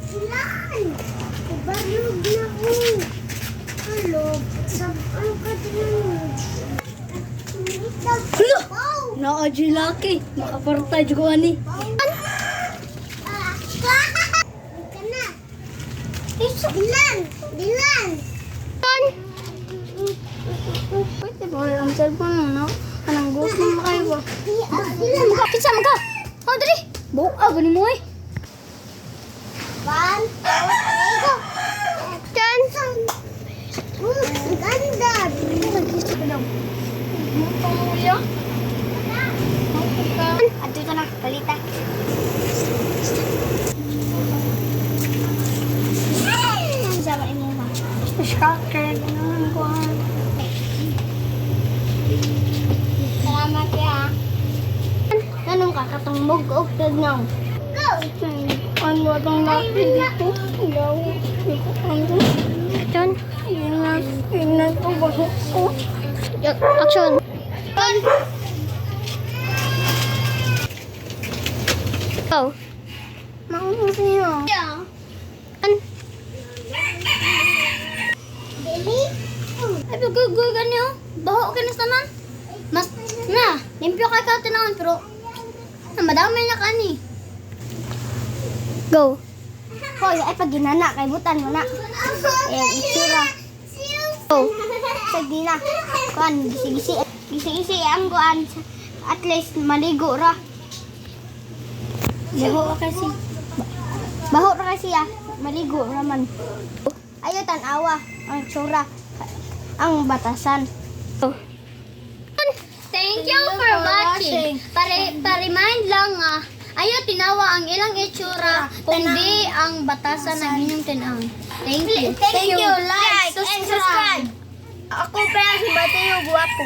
Ilan? Ibalog na ko. Hello. Ano ka din? Hala! Naka-G Lucky. Makaparta juga ni. Dilan! Dilan! Pwede ba ang cellphone mo, no? Anong gusto mo kayo ba? Dilan! Kitsa mo ka! Oh, dali! Buka, gani mo eh. One, two, go! Diyan! Ang ganda! Pamuya. At dito na, palita. Sama mo ma. Shocker. Ganun ko. Salamat ya! Ganun ka, katong mug-og tignaw. Go! Ano atong napi dito? Ilaw. Iko ano? Diyan. Inan ko bahok ko. Action. Oh. Maunong siya. Yeah. Dili? Ay, guguy ganyo. Baho ka na tanan. Mas, na, limpyo kay ka tinawan, pero, madami na ka ni. Go. Hoy, ay pag ginana, kay butan mo na. Ayan, itsura. Go. Sige na. Kuan, gisi-gisi. Gisi-gisi ang kuan. At least, maligo ra. Baho ra kasi. Baho ra kasi ah. Maligo raman. Ayo tanawa ang tsura. Ang batasan. Thank you for watching. Pa-remind lang ayo tinawa ang ilang itsura, hindi ang batasan ng inyong tinang. Thank you. Thank you. Like and subscribe. Ako pa si Bateo Guwapo.